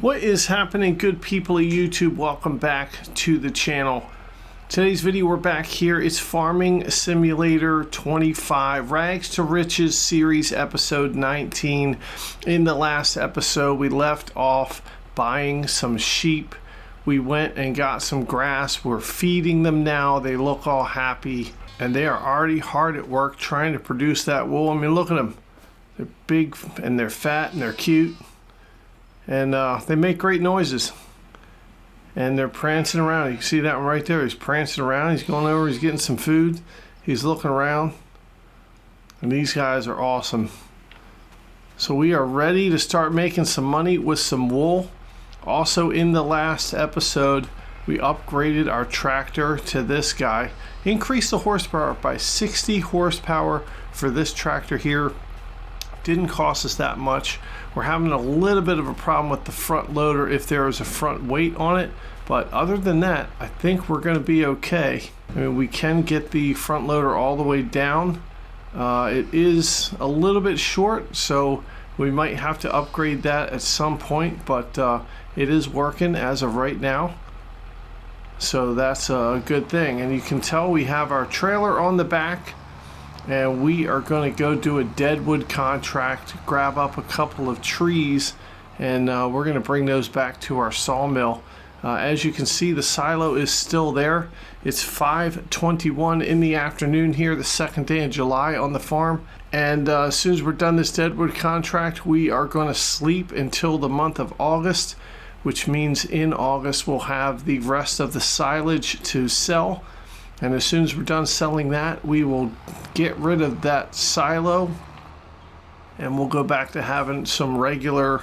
What is happening, good people of YouTube? Welcome back to the channel. Today's video, we're back here. It's Farming Simulator 25, Rags to Riches Series episode 19. In the last episode, we left off buying some sheep. We went and got some grass. We're feeding them now. They look all happy, and they are already hard at work trying to produce that wool. I mean, look at them. They're big, and they're fat, and they're cute. And they make great noises. And they're prancing around. You can see that one right there. He's prancing around. He's going over. He's getting some food. He's looking around. And these guys are awesome. So we are ready to start making some money with some wool. Also, in the last episode, we upgraded our tractor to this guy. Increased the horsepower by 60 horsepower for this tractor here. Didn't cost us that much. We're having a little bit of a problem with the front loader if there is a front weight on it, but other than that, I think we're going to be okay. I mean, we can get the front loader all the way down. It is a little bit short, so we might have to upgrade that at some point, but it is working as of right now, so that's a good thing. And you can tell we have our trailer on the back, and we are going to go do a Deadwood contract, grab up a couple of trees, and we're going to bring those back to our sawmill. As you can see, the silo is still there. It's 5:21 in the afternoon here, the second day in July on the farm. And as soon as we're done this Deadwood contract, we are going to sleep until the month of August, which means in August we'll have the rest of the silage to sell. And as soon as we're done selling that, we will get rid of that silo and we'll go back to having some regular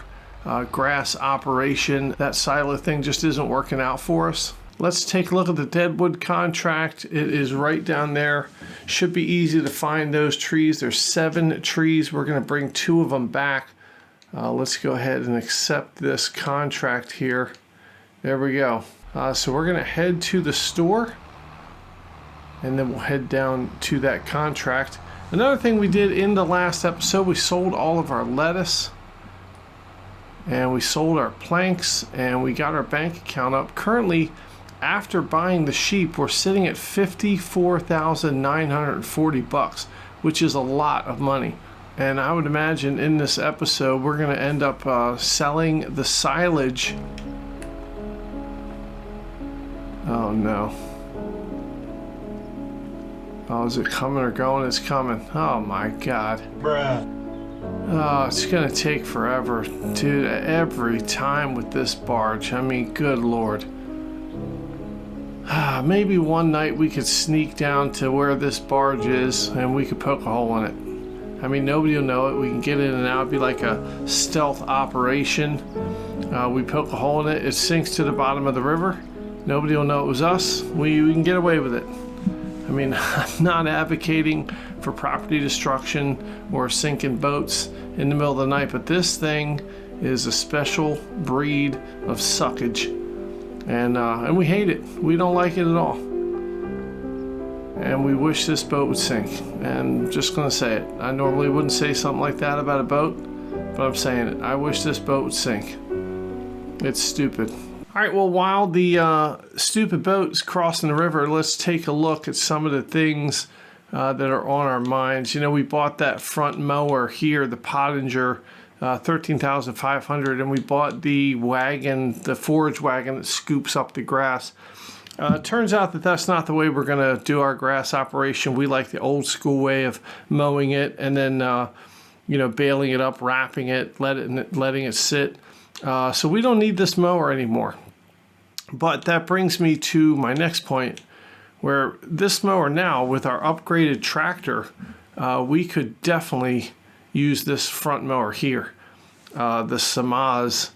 grass operation. That silo thing just isn't working out for us. Let's take a look at the Deadwood contract. It is right down there. Should be easy to find those trees. There's 7 trees. We're going to bring 2 of them back. Let's go ahead and accept this contract here. There we go. So we're going to head to the store, and then we'll head down to that contract. Another thing we did in the last episode, we sold all of our lettuce, and we sold our planks, and we got our bank account up. Currently, after buying the sheep, we're sitting at $54,940, which is a lot of money. And I would imagine in this episode, we're going to end up selling the silage. Oh no. Oh, is it coming or going? It's coming. Oh my God. Bruh. Oh, it's gonna take forever. Dude, every time with this barge. I mean, good Lord. Maybe one night we could sneak down to where this barge is and we could poke a hole in it. I mean, nobody will know it. We can get in and out. It'd be like a stealth operation. We poke a hole in it. It sinks to the bottom of the river. Nobody will know it was us. We can get away with it. I mean, I'm not advocating for property destruction or sinking boats in the middle of the night, but this thing is a special breed of suckage, and we hate it. We don't like it at all, and we wish this boat would sink. And I'm just gonna say it. I normally wouldn't say something like that about a boat, but I'm saying it. I wish this boat would sink. It's stupid. All right, well, while the stupid boat's crossing the river, let's take a look at some of the things that are on our minds. You know, we bought that front mower here, the Pottinger, $13,500, and we bought the wagon, the forage wagon that scoops up the grass. It turns out that that's not the way we're going to do our grass operation. We like the old school way of mowing it and then, you know, baling it up, wrapping it, letting it sit. So we don't need this mower anymore. But that brings me to my next point, where this mower now, with our upgraded tractor, we could definitely use this front mower here, the Silage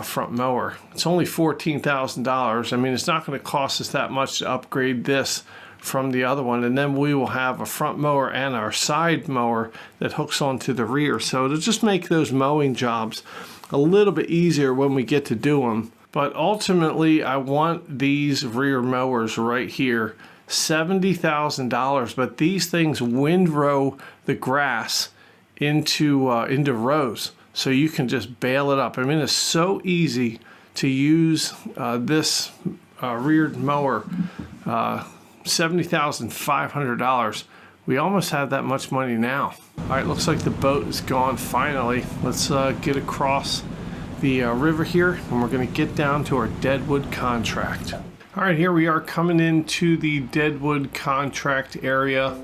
front mower. It's only $14,000. I mean, it's not going to cost us that much to upgrade this from the other one, and then we will have a front mower and our side mower that hooks onto the rear. So it'll just make those mowing jobs a little bit easier when we get to do them. But ultimately, I want these rear mowers right here, $70,000. But these things windrow the grass into rows. so you can just bail it up. I mean, it's so easy to use this rear mower, $70,500. We almost have that much money now. All right, looks like the boat is gone finally. Let's get across the river here, and we're gonna get down to our Deadwood contract. All right, here we are coming into the Deadwood contract area.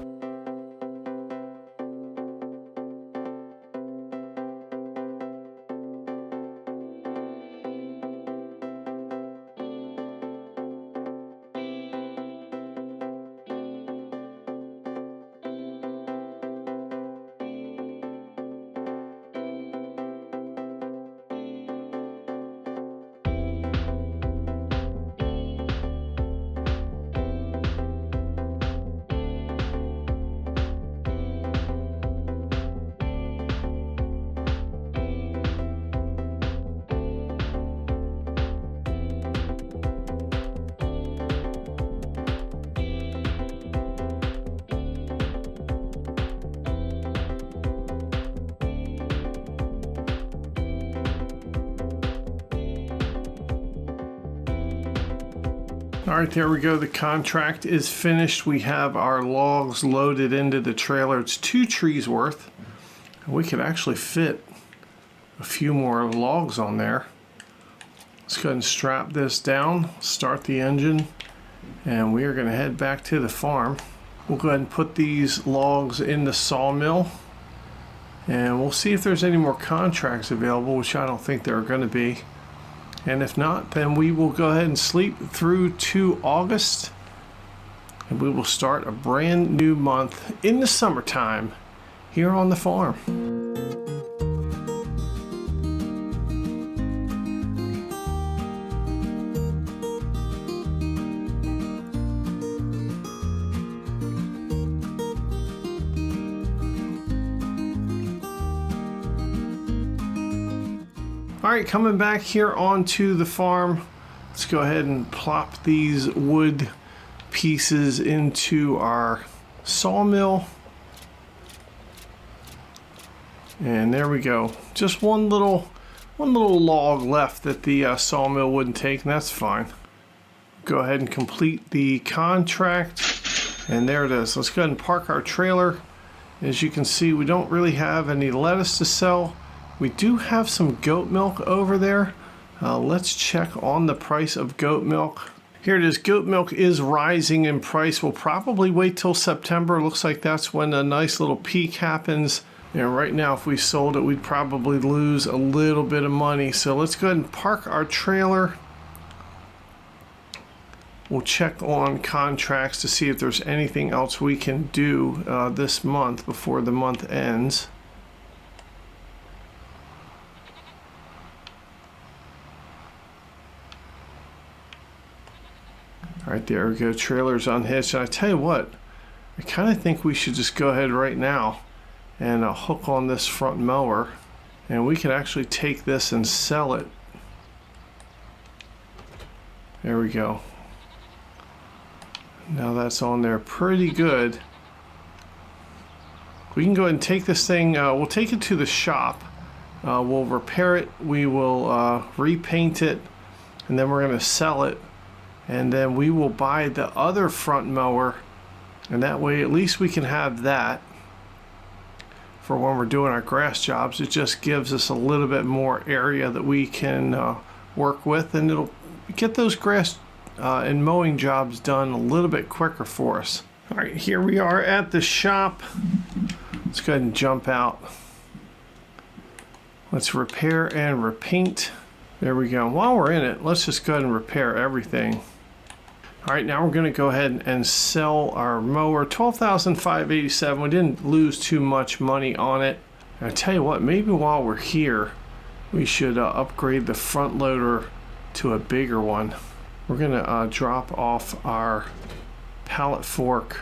All right, there we go. The contract is finished. We have our logs loaded into the trailer. It's 2 trees worth. We could actually fit a few more logs on there. Let's go ahead and strap this down, start the engine, and we are going to head back to the farm. We'll go ahead and put these logs in the sawmill, and we'll see if there's any more contracts available, which I don't think there are going to be. And if not, then we will go ahead and sleep through to August, and we will start a brand new month in the summertime here on the farm. All right, coming back here onto the farm, let's go ahead and plop these wood pieces into our sawmill. And there we go. Just one little log left that the sawmill wouldn't take, and that's fine. Go ahead and complete the contract, and there it is. Let's go ahead and park our trailer. As you can see, we don't really have any lettuce to sell. We do have some goat milk over there. Let's check on the price of goat milk. Here it is. Goat milk is rising in price. We'll probably wait till September. Looks like that's when a nice little peak happens. And right now, if we sold it, we'd probably lose a little bit of money. So let's go ahead and park our trailer. We'll check on contracts to see if there's anything else we can do this month before the month ends. All right, there we go. Trailer's unhitched. And I tell you what, I kind of think we should just go ahead right now and hook on this front mower, and we can actually take this and sell it. There we go. Now that's on there pretty good. We can go ahead and take this thing, we'll take it to the shop. We'll repair it, we will repaint it, and then we're going to sell it. And then we will buy the other front mower, and that way at least we can have that for when we're doing our grass jobs. It just gives us a little bit more area that we can work with, and it'll get those grass and mowing jobs done a little bit quicker for us. All right, here we are at the shop. Let's go ahead and jump out. Let's repair and repaint. There we go. While we're in it, let's just go ahead and repair everything. All right, now we're going to go ahead and sell our mower. $12,587. We didn't lose too much money on it. And I tell you what, maybe while we're here, we should upgrade the front loader to a bigger one. We're going to drop off our pallet fork,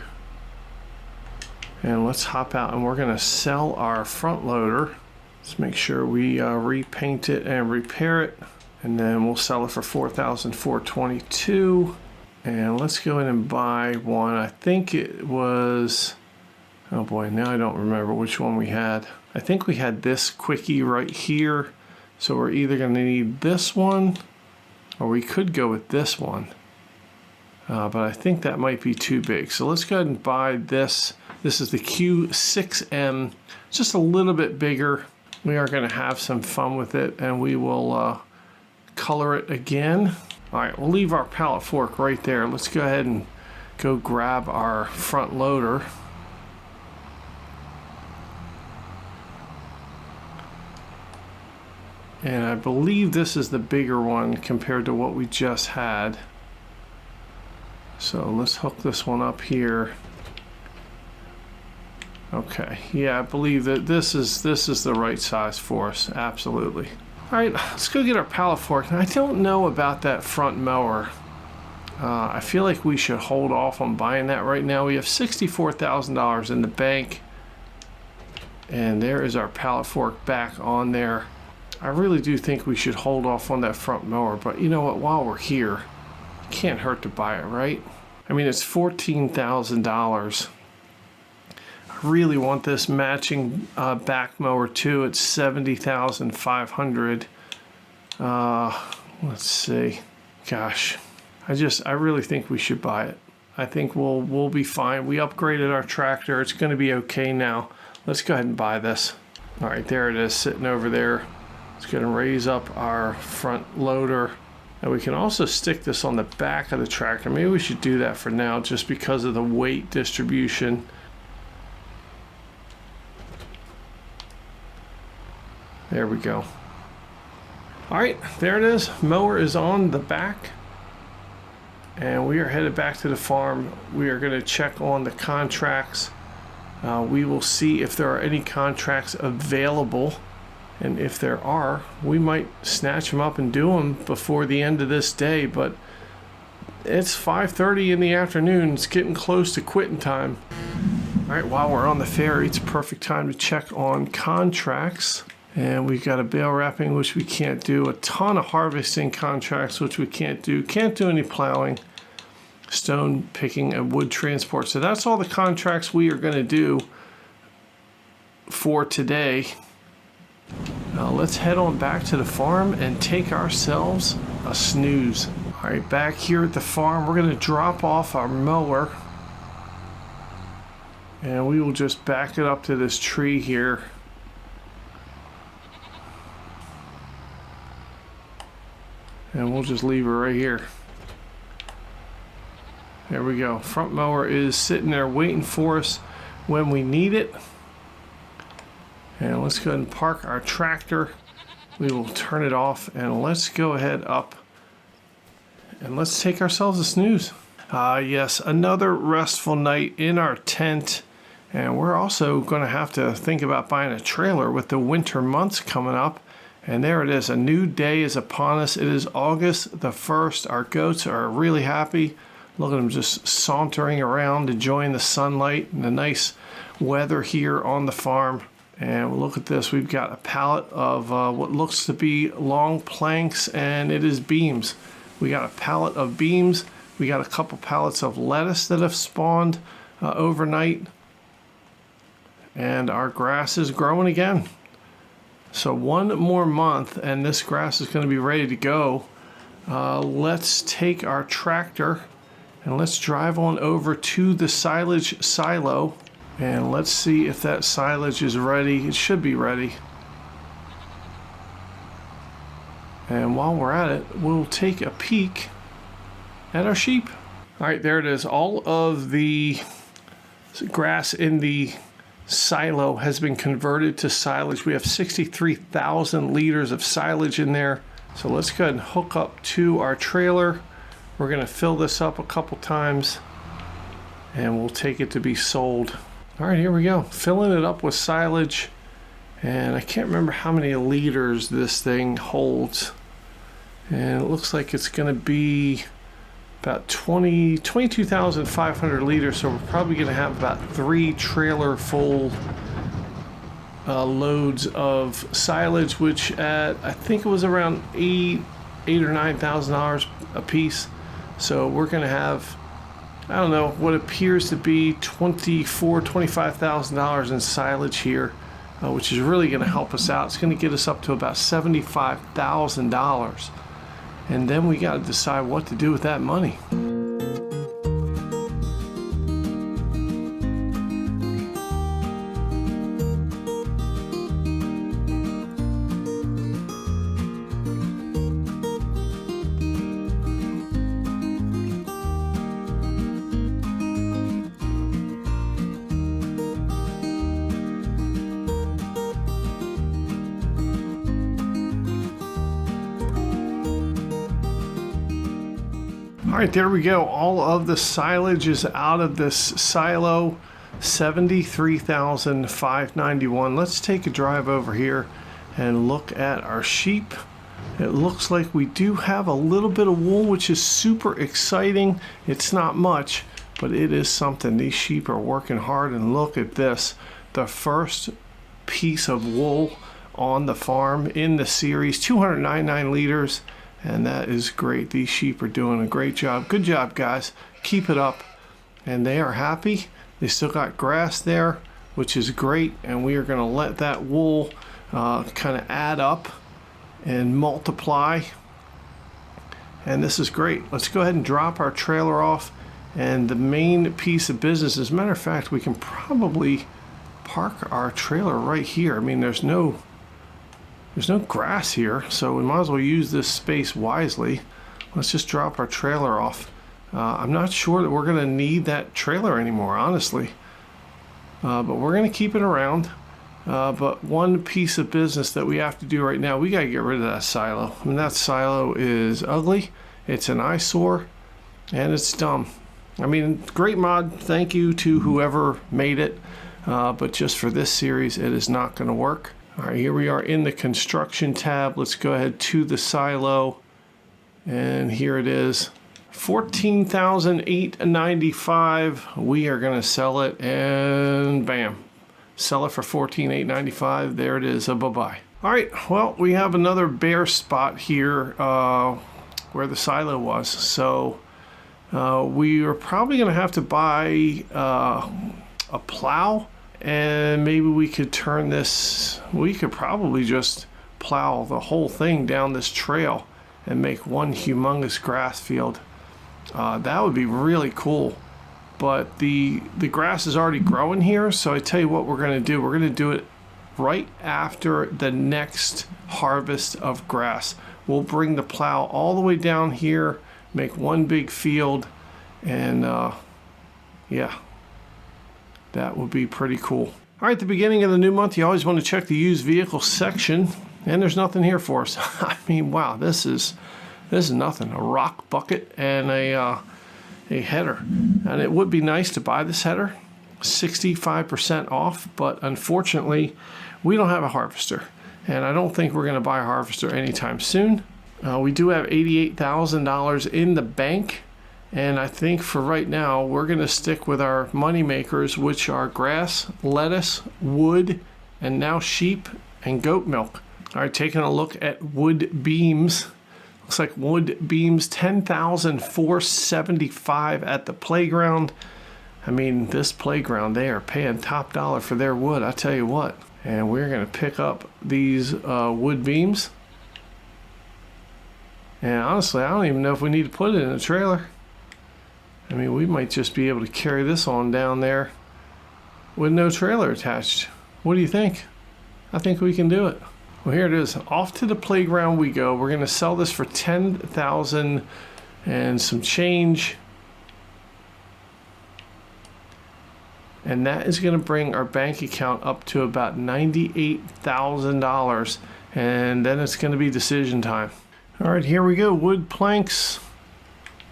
and let's hop out, and we're going to sell our front loader. Let's make sure we repaint it and repair it, and then we'll sell it for $4,422. And let's go in and buy one. I think it was Oh boy, now I don't remember which one we had. I think we had this quickie right here. So we're either going to need this one, or we could go with this one. But I think that might be too big. So let's go ahead and buy this. This is the Q6M, just a little bit bigger. We are going to have some fun with it, and we will color it again. All right, we'll leave our pallet fork right there. Let's go ahead and go grab our front loader. And I believe this is the bigger one compared to what we just had. So let's hook this one up here. Okay, yeah, I believe that this is the right size for us, absolutely. All right, let's go get our pallet fork. And I don't know about that front mower. I feel like we should hold off on buying that right now. We have $64,000 in the bank. And there is our pallet fork back on there. I really do think we should hold off on that front mower, but you know what, while we're here, it can't hurt to buy it, right? I mean, it's $14,000. I really want this matching back mower too. It's $70,500. Let's see. Gosh, I really think we should buy it. I think we'll be fine. We upgraded our tractor. It's going to be okay now. Let's go ahead and buy this. All right, there it is sitting over there. It's going to raise up our front loader. And we can also stick this on the back of the tractor. Maybe we should do that for now just because of the weight distribution. There we go. All right, there it is. Mower is on the back. And we are headed back to the farm. We are going to check on the contracts. We will see if there are any contracts available. And if there are, we might snatch them up and do them before the end of this day. But it's 5:30 in the afternoon. It's getting close to quitting time. All right, while we're on the ferry, it's a perfect time to check on contracts. And we've got a bale wrapping, which we can't do. A ton of harvesting contracts, which we can't do. Can't do any plowing, stone picking, and wood transport. So that's all the contracts we are going to do for today. Let's head on back to the farm and take ourselves a snooze. All right, back here at the farm, we're going to drop off our mower. And we will just back it up to this tree here. And we'll just leave her right here. There we go. Front mower is sitting there waiting for us when we need it. And let's go ahead and park our tractor. We will turn it off and let's go ahead up and let's take ourselves a snooze. Yes, another restful night in our tent. And we're also going to have to think about buying a trailer with the winter months coming up. And there it is. A new day is upon us. It is August the 1st. Our goats are really happy. Look at them just sauntering around, enjoying the sunlight and the nice weather here on the farm. And look at this. We've got a pallet of what looks to be long planks, and it is beams. We got a pallet of beams. We got a couple pallets of lettuce that have spawned overnight. And our grass is growing again. So one more month and this grass is going to be ready to go. Let's take our tractor and let's drive on over to the silage silo and let's see if that silage is ready. It should be ready. And while we're at it, we'll take a peek at our sheep. All right, there it is. All of the grass in the silo has been converted to silage. We have 63,000 liters of silage in there. So let's go ahead and hook up to our trailer. We're going to fill this up a couple times and we'll take it to be sold. All right, here we go. Filling it up with silage. And I can't remember how many liters this thing holds. And it looks like it's going to be about 22,500 liters. So we're probably going to have about 3 trailer full loads of silage, which at I think it was around $8,000 or $9,000 a piece. So we're going to have I don't know, what appears to be $25,000 in silage here, which is really going to help us out. It's going to get us up to about $75,000. And then we got to decide what to do with that money. All right, there we go. All of the silage is out of this silo, $73,591. Let's take a drive over here and look at our sheep. It looks like we do have a little bit of wool, which is super exciting. It's not much, but it is something. These sheep are working hard, and look at this. The first piece of wool on the farm in the series, 299 liters. And that is great. These sheep are doing a great job. Good job, guys. Keep it up. And they are happy. They still got grass there, which is great. And we are going to let that wool kind of add up and multiply. And this is great. Let's go ahead and drop our trailer off. And the main piece of business, as a matter of fact, we can probably park our trailer right here. I mean, there's no grass here, so we might as well use this space wisely. Let's just drop our trailer off. I'm not sure that we're going to need that trailer anymore, honestly. But we're going to keep it around. But one piece of business that we have to do right now, we got to get rid of that silo. I mean, that silo is ugly. It's an eyesore, and it's dumb. I mean, great mod. Thank you to whoever made it. But just for this series, it is not going to work. All right, here we are in the construction tab. Let's go ahead to the silo. And here it is. $14,895. We are going to sell it, and bam. Sell it for $14,895. There it is. Bye-bye. All right, well, we have another bare spot here where the silo was. So we are probably going to have to buy a plow. And maybe we could turn this, we could probably just plow the whole thing down this trail and make one humongous grass field. That would be really cool. But the grass is already growing here, so I tell you what we're going to do. We're going to do it right after the next harvest of grass. We'll bring the plow all the way down here, make one big field, and yeah. That would be pretty cool. All right, the beginning of the new month, you always want to check the used vehicle section, and there's nothing here for us. I mean, wow, this is nothing. A rock bucket and a header. And it would be nice to buy this header, 65% off, but unfortunately, we don't have a harvester. And I don't think we're going to buy a harvester anytime soon. We do have $88,000 in the bank. And I think for right now, we're going to stick with our money makers, which are grass, lettuce, wood, and now sheep and goat milk. All right, taking a look at wood beams. Looks like wood beams, $10,475 at the playground. I mean, this playground, they are paying top dollar for their wood, I tell you what. And we're going to pick up these wood beams. And honestly, I don't even know if we need to put it in a trailer. I mean, we might just be able to carry this on down there with no trailer attached. What do you think? I think we can do it. Well, here it is. Off to the playground we go. We're going to sell this for $10,000 and some change. And that is going to bring our bank account up to about $98,000. And then it's going to be decision time. All right, here we go. Wood planks.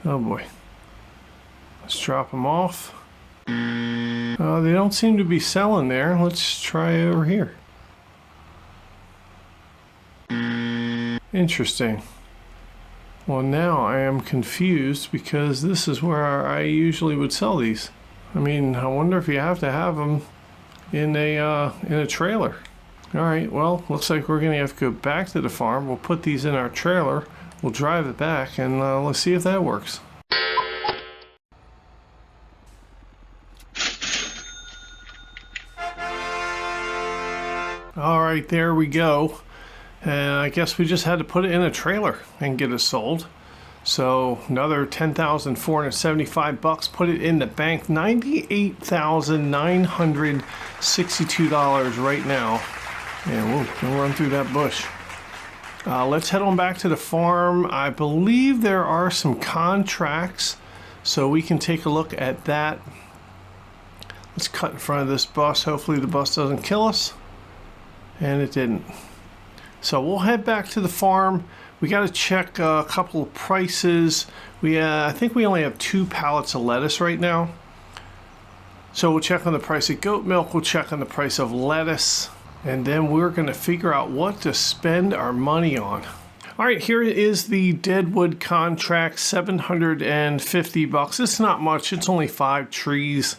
Oh boy. Let's drop them off. They don't seem to be selling there. Let's try over here. Interesting. Well, now I am confused because this is where I usually would sell these. I mean, I wonder if you have to have them in a trailer. All right, well, looks like we're going to have to go back to the farm. We'll put these in our trailer. We'll drive it back, and let's see if that works. All right, there we go. And I guess we just had to put it in a trailer and get it sold. So another $10,475. Put it in the bank. $98,962 right now. And we'll run through that bush. Let's head on back to the farm. I believe there are some contracts, so we can take a look at that. Let's cut in front of this bus. Hopefully the bus doesn't kill us. And it didn't. So we'll head back to the farm. We got to check a couple of prices. I think we only have 2 pallets of lettuce right now. So we'll check on the price of goat milk. We'll check on the price of lettuce. And then we're going to figure out what to spend our money on. All right, here is the Deadwood contract, $750. It's not much. It's only 5 trees.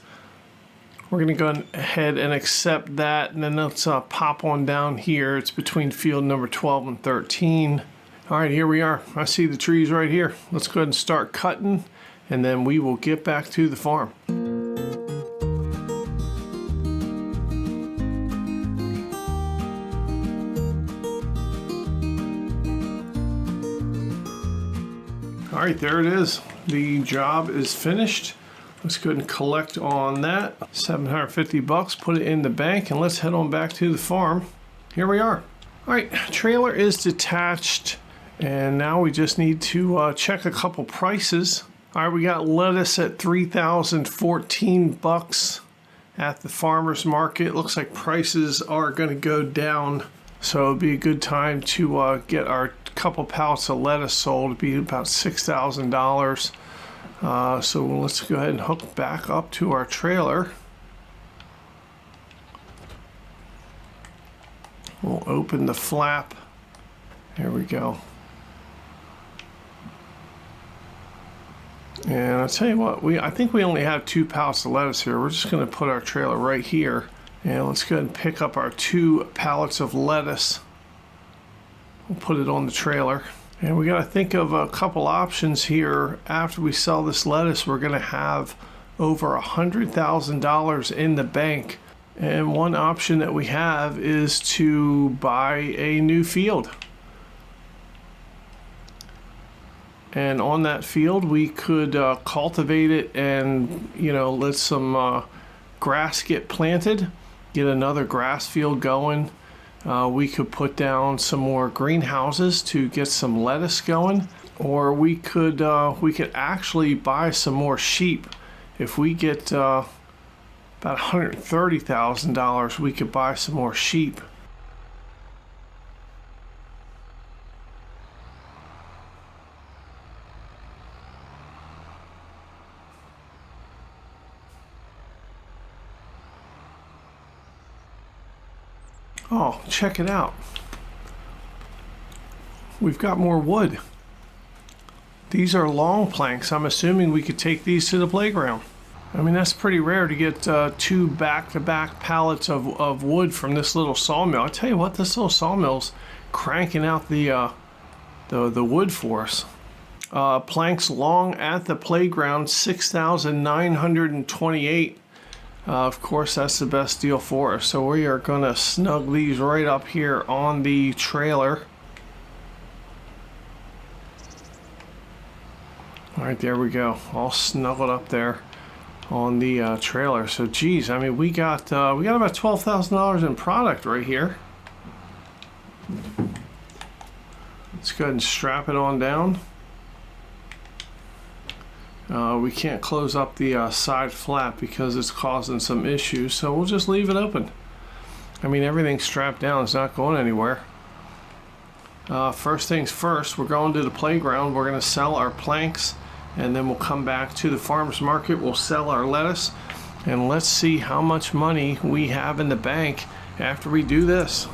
We're going to go ahead and accept that. And then let's pop on down here. It's between field number 12 and 13. All right, here we are. I see the trees right here. Let's go ahead and start cutting, and then we will get back to the farm. All right, there it is. The job is finished. Let's go ahead and collect on that. $750, put it in the bank, and let's head on back to the farm. Here we are. All right, trailer is detached, and now we just need to check a couple prices. All right, we got lettuce at $3,014 at the farmer's market. Looks like prices are gonna go down, so it'd be a good time to get our couple pallets of lettuce sold. It'd be about $6,000. So let's go ahead and hook back up to our trailer. We'll open the flap. There we go. And I'll tell you what, I think we only have 2 pallets of lettuce here. We're just going to put our trailer right here. And let's go ahead and pick up our 2 pallets of lettuce. We'll put it on the trailer. And we got to think of a couple options here. After we sell this lettuce, we're going to have over $100,000 in the bank. And one option that we have is to buy a new field. And on that field, we could cultivate it and, let some grass get planted, get another grass field going. We could put down some more greenhouses to get some lettuce going, or we could actually buy some more sheep. If we get about $130,000, we could buy some more sheep. Oh, check it out. We've got more wood. These are long planks. I'm assuming we could take these to the playground. I mean, that's pretty rare to get 2 back-to-back pallets of wood from this little sawmill. I tell you what, this little sawmill's cranking out the wood for us. Planks long at the playground, 6,928. Of course, that's the best deal for us. So we are going to snug these right up here on the trailer. All right, there we go. All snuggled up there on the trailer. So, geez, I mean, we got about $12,000 in product right here. Let's go ahead and strap it on down. We can't close up the side flap because it's causing some issues, so we'll just leave it open. I mean, everything's strapped down, it's not going anywhere. First things first, we're going to the playground. We're going to sell our planks, and then we'll come back to the farmer's market. We'll sell our lettuce, and let's see how much money we have in the bank after we do this.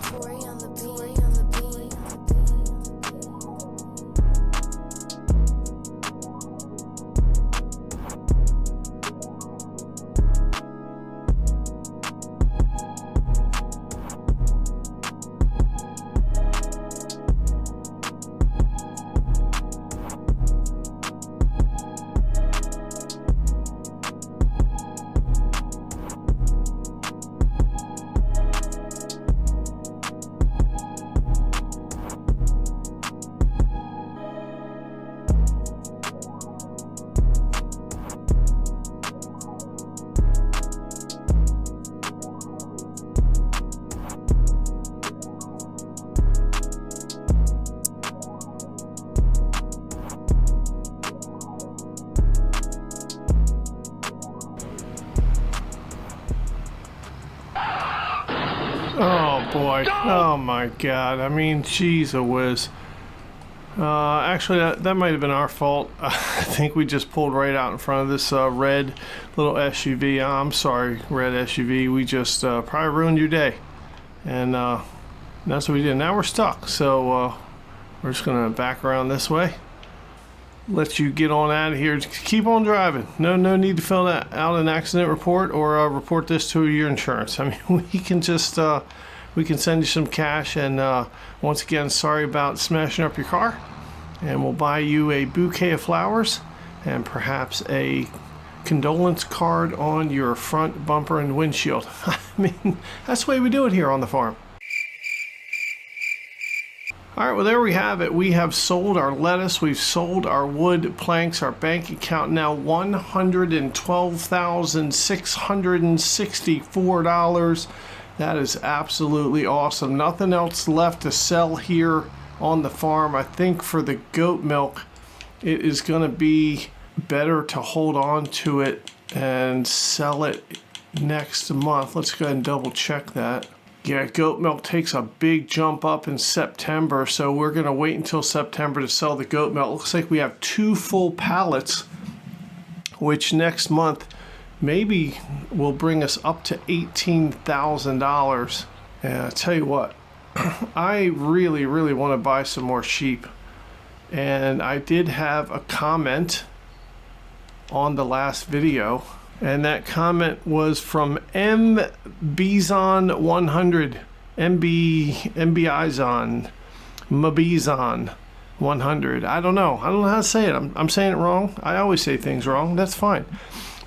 boy. Oh my God. I mean, geez a whiz. Actually, that might have been our fault. I think we just pulled right out in front of this red little SUV. I'm sorry, red SUV. We just probably ruined your day. And that's what we did. Now we're stuck. So we're just going to back around this way. Let you get on out of here. Just keep on driving. No need to fill out an accident report or report this to your insurance. I mean, we can just we can send you some cash. And once again, sorry about smashing up your car. And we'll buy you a bouquet of flowers and perhaps a condolence card on your front bumper and windshield. I mean, that's the way we do it here on the farm. All right, well, there we have it. We have sold our lettuce. We've sold our wood planks. Our bank account now $112,664. That is absolutely awesome. Nothing else left to sell here on the farm. I think for the goat milk, it is going to be better to hold on to it and sell it next month. Let's go ahead and double check that. Yeah, goat milk takes a big jump up in September, so we're going to wait until September to sell the goat milk. Looks like we have 2 full pallets, which next month maybe will bring us up to $18,000. And I tell you what, I really want to buy some more sheep. And I did have a comment on the last video, and that comment was from MBizon100, Mabizon 100. I don't know how to say it. I'm saying it wrong. I always say things wrong. That's fine.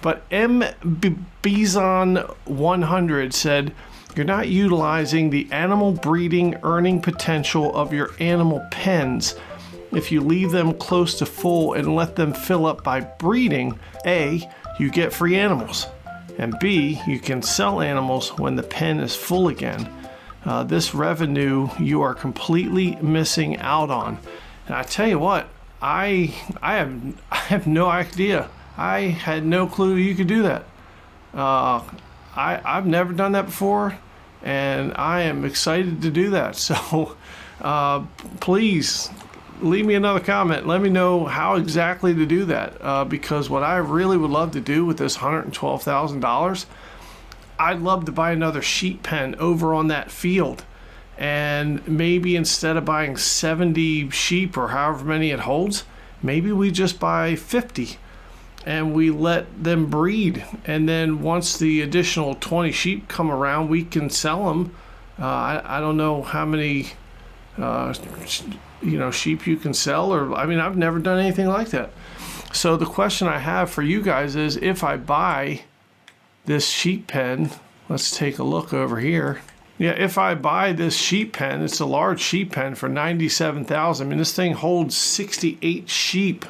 But MBizon100 said, "You're not utilizing the animal breeding earning potential of your animal pens. If you leave them close to full and let them fill up by breeding, A, you get free animals, and B, you can sell animals when the pen is full again. This revenue you are completely missing out on." And I tell you what, I have no idea. I had no clue you could do that. I've never done that before, and I am excited to do that. So please leave me another comment. Let me know how exactly to do that, because what I really would love to do with this $112,000, I'd love to buy another sheep pen over on that field, and maybe instead of buying 70 sheep or however many it holds, maybe we just buy 50 and we let them breed, and then once the additional 20 sheep come around, we can sell them. I don't know how many sheep you can sell, or I mean, I've never done anything like that. So the question I have for you guys is, if I buy this sheep pen, let's take a look over here. Yeah, if I buy this sheep pen, it's a large sheep pen for $97,000. I mean, this thing holds 68 sheep.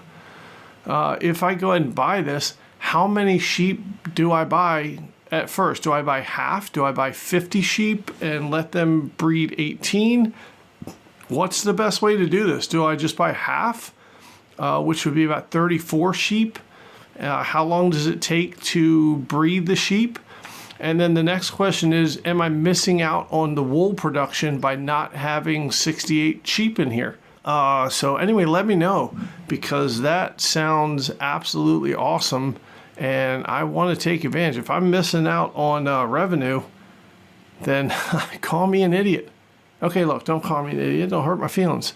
If I go ahead and buy this, how many sheep do I buy at first? Do I buy half? Do I buy 50 sheep and let them breed 18? What's the best way to do this? Do I just buy half, which would be about 34 sheep? How long does it take to breed the sheep? And then the next question is, am I missing out on the wool production by not having 68 sheep in here? So anyway, let me know, because that sounds absolutely awesome, and I want to take advantage. If I'm missing out on revenue, then call me an idiot. Okay, look, don't call me an idiot. Don't hurt my feelings.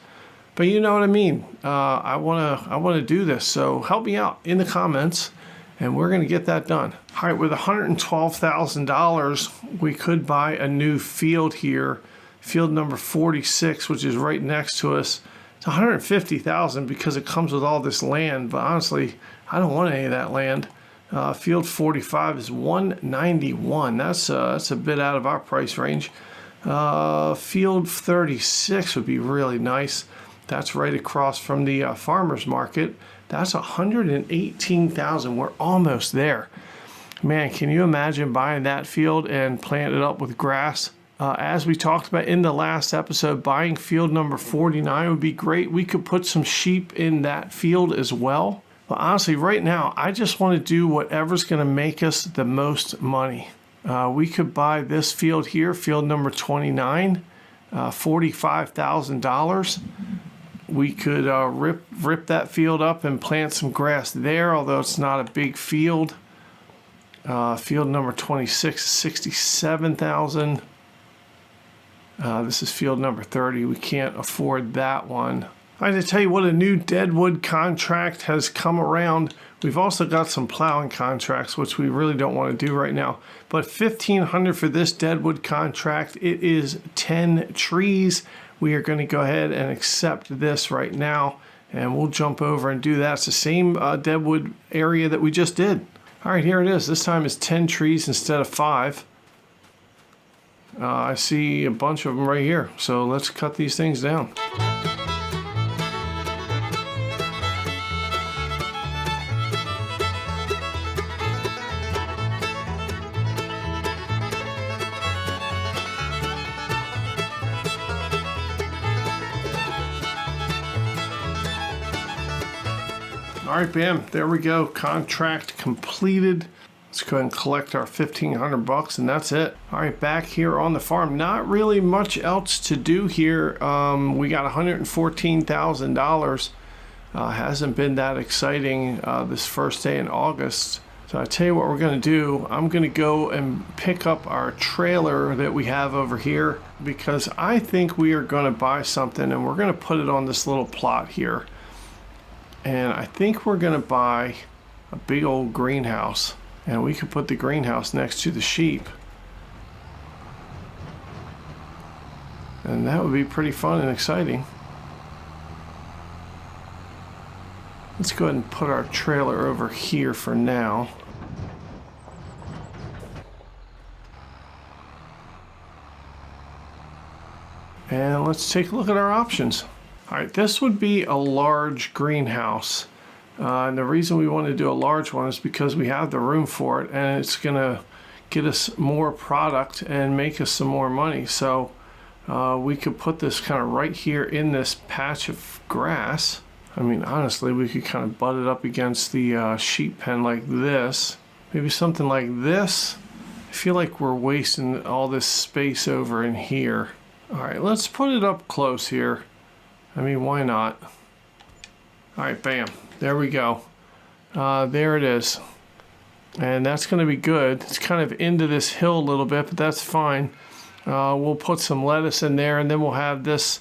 But you know what I mean. I wanna do this. So help me out in the comments, and we're gonna get that done. All right, with $112,000, we could buy a new field here, field number 46, which is right next to us. It's $150,000 because it comes with all this land. But honestly, I don't want any of that land. Field 45 is $191. That's a bit out of our price range. Field 36 would be really nice. That's right across from the farmer's market. That's $118,000. We're almost there. Man, can you imagine buying that field and planting it up with grass? As we talked about in the last episode, buying field number 49 would be great. We could put some sheep in that field as well. But honestly, right now, I just want to do whatever's going to make us the most money. We could buy this field here, field number 29, $45,000. We could rip that field up and plant some grass there, although it's not a big field. Field number 26 is $67,000. This is field number 30. We can't afford that one. I have to tell you what, a new Deadwood contract has come around. We've also got some plowing contracts, which we really don't want to do right now. But $1,500 for this Deadwood contract. It is 10 trees. We are going to go ahead and accept this right now, and we'll jump over and do that. It's the same Deadwood area that we just did. All right, here it is. This time it's 10 trees instead of 5. I see a bunch of them right here. So let's cut these things down. All right, bam, there we go. Contract completed. Let's go ahead and collect our $1,500 and that's it. All right, back here on the farm. Not really much else to do here. We got $114,000. Hasn't been that exciting this first day in August. So I tell you what we're gonna do. I'm gonna go and pick up our trailer that we have over here because I think we are gonna buy something and we're gonna put it on this little plot here. And I think we're gonna buy a big old greenhouse, and we could put the greenhouse next to the sheep. And that would be pretty fun and exciting. Let's go ahead and put our trailer over here for now. And let's take a look at our options. All right, this would be a large greenhouse. And the reason we want to do a large one is because we have the room for it and it's gonna get us more product and make us some more money. So we could put this kind of right here in this patch of grass. I mean, honestly, we could kind of butt it up against the sheep pen like this. Maybe something like this. I feel like we're wasting all this space over in here. All right, let's put it up close here. I mean, why not? All right, bam, there we go. There it is. And that's gonna be good. It's kind of into this hill a little bit, but that's fine. We'll put some lettuce in there and then we'll have this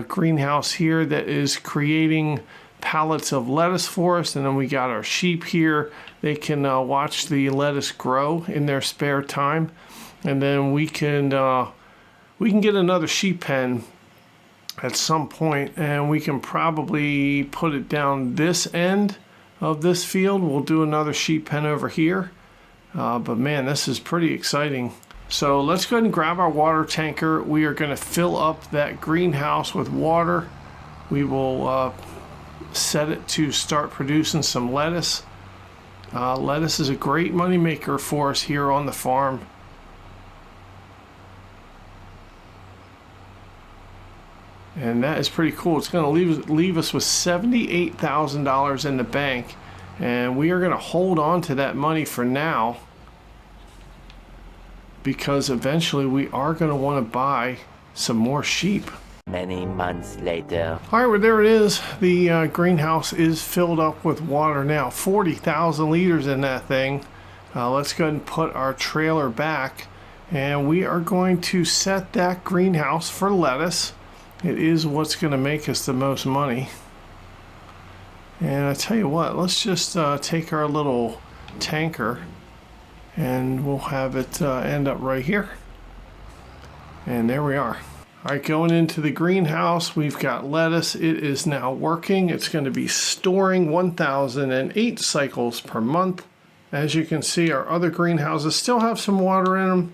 greenhouse here that is creating pallets of lettuce for us. And then we got our sheep here. They can watch the lettuce grow in their spare time. And then we can get another sheep pen at some point, and we can probably put it down this end of this field. We'll do another sheep pen over here. But man, this is pretty exciting. So let's go ahead and grab our water tanker. We are going to fill up that greenhouse with water. We will set it to start producing some lettuce. Lettuce is a great money maker for us here on the farm. And that is pretty cool. It's going to leave us with $78,000 in the bank. And we are going to hold on to that money for now, because eventually we are going to want to buy some more sheep. Many months later. All right, well, there it is. The greenhouse is filled up with water now. 40,000 liters in that thing. Let's go ahead and put our trailer back. And we are going to set that greenhouse for lettuce. It is what's going to make us the most money. And I tell you what, let's just take our little tanker and we'll have it end up right here. And there we are. All right, going into the greenhouse, we've got lettuce. It is now working. It's going to be storing 1,008 cycles per month. As you can see, our other greenhouses still have some water in them.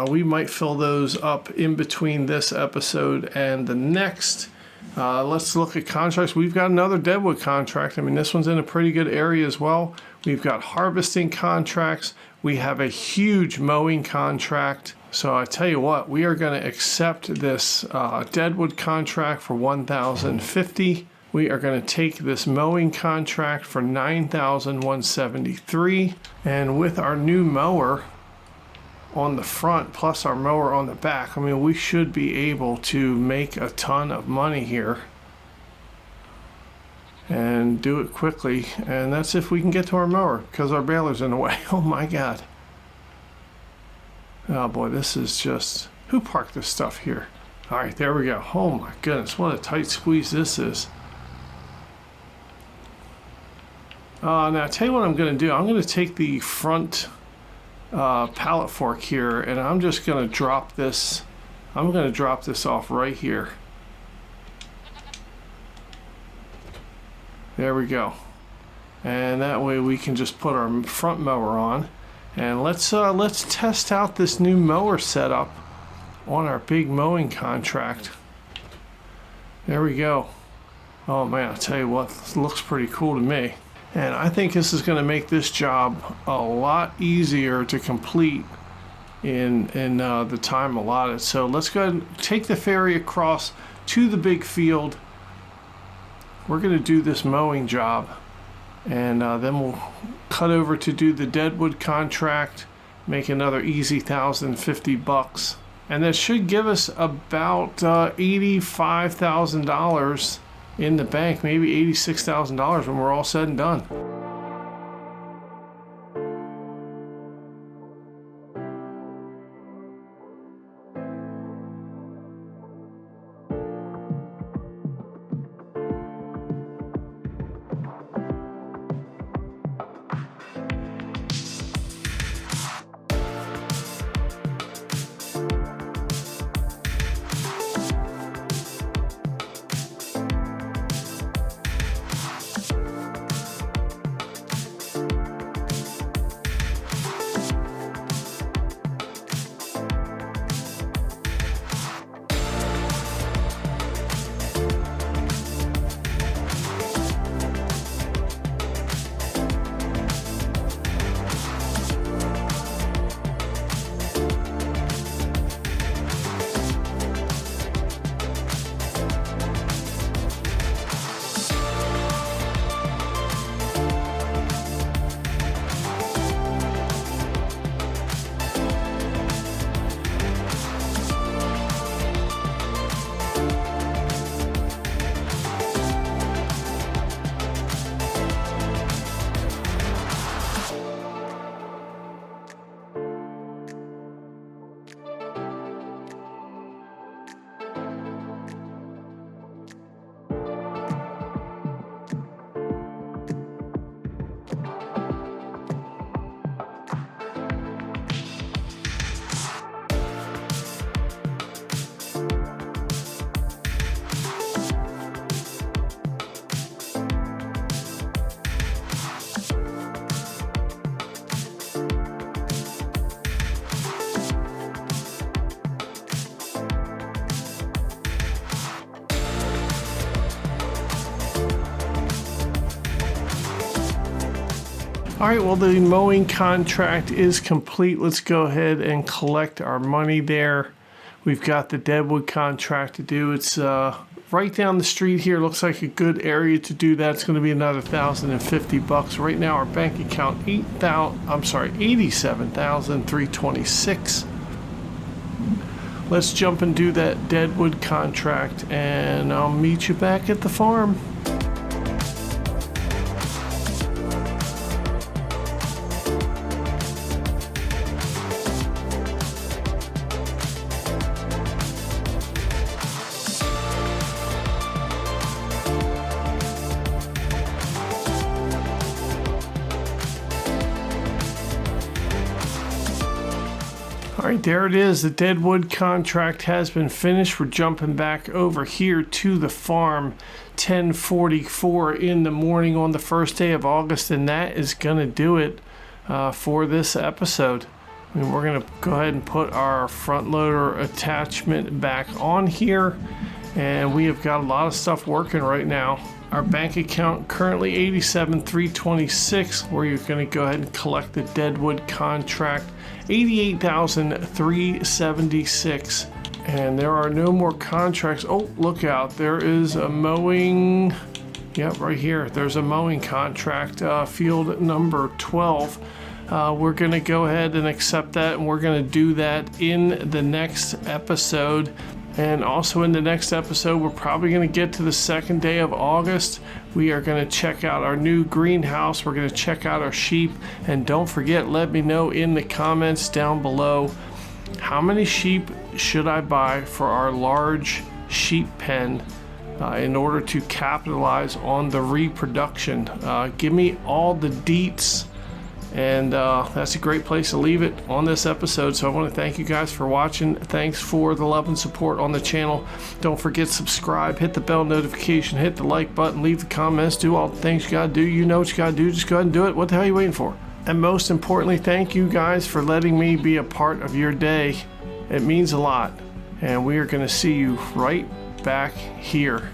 We might fill those up in between this episode and the next. Let's look at contracts. We've got another Deadwood contract. I mean, this one's in a pretty good area as well. We've got harvesting contracts. We have a huge mowing contract. So I tell you what, we are going to accept this Deadwood contract for $1,050. We are going to take this mowing contract for $9,173. And with our new mower on the front plus our mower on the back, I mean, we should be able to make a ton of money here and do it quickly. And that's if we can get to our mower, because our baler's in the way. Oh my God. Oh boy, this is just, who parked this stuff here? All right, there we go. Oh my goodness, what a tight squeeze this is. Now I'll tell you what I'm gonna do. I'm gonna take the front pallet fork here, and I'm just gonna drop this. I'm gonna drop this off right here. There we go. And that way we can just put our front mower on. And let's test out this new mower setup on our big mowing contract. There we go. Oh man, I'll tell you what, this looks pretty cool to me. And I think this is going to make this job a lot easier to complete in the time allotted. So let's go ahead and take the ferry across to the big field. We're going to do this mowing job, and then we'll cut over to do the Deadwood contract, make another easy $1,050, and that should give us about $85,000 in the bank, maybe $86,000 when we're all said and done. All right, well, the mowing contract is complete. Let's go ahead and collect our money there. We've got the Deadwood contract to do. It's right down the street here. Looks like a good area to do that. It's going to be another $1,050. Right now, our bank account $87,326. Let's jump and do that Deadwood contract, and I'll meet you back at the farm. All right, there it is. The Deadwood contract has been finished. We're jumping back over here to the farm, 10:44 in the morning on the first day of August, and that is going to do it for this episode. I mean, we're going to go ahead and put our front loader attachment back on here, and we have got a lot of stuff working right now. Our bank account currently $87,326, where you're going to go ahead and collect the Deadwood contract, $88,376. And there are no more contracts. Oh, look out. There is a mowing. Yep, right here. There's a mowing contract, field number 12. we're going to go ahead and accept that, and we're going to do that in the next episode. And also in the next episode, we're probably going to get to the second day of August. We are going to check out our new greenhouse. We're going to check out our sheep. And don't forget, let me know in the comments down below, how many sheep should I buy for our large sheep pen in order to capitalize on the reproduction. Give me all the deets. And that's a great place to leave it on this episode. So I want to thank you guys for watching. Thanks for the love and support on the channel. Don't forget, subscribe, hit the bell notification, hit the like button, leave the comments, do all the things you gotta do. You know what you gotta do, just go ahead and do it. What the hell are you waiting for? And most importantly, thank you guys for letting me be a part of your day. It means a lot. And we are gonna see you right back here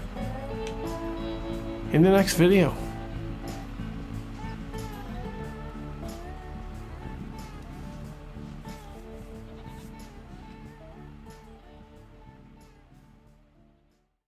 in the next video.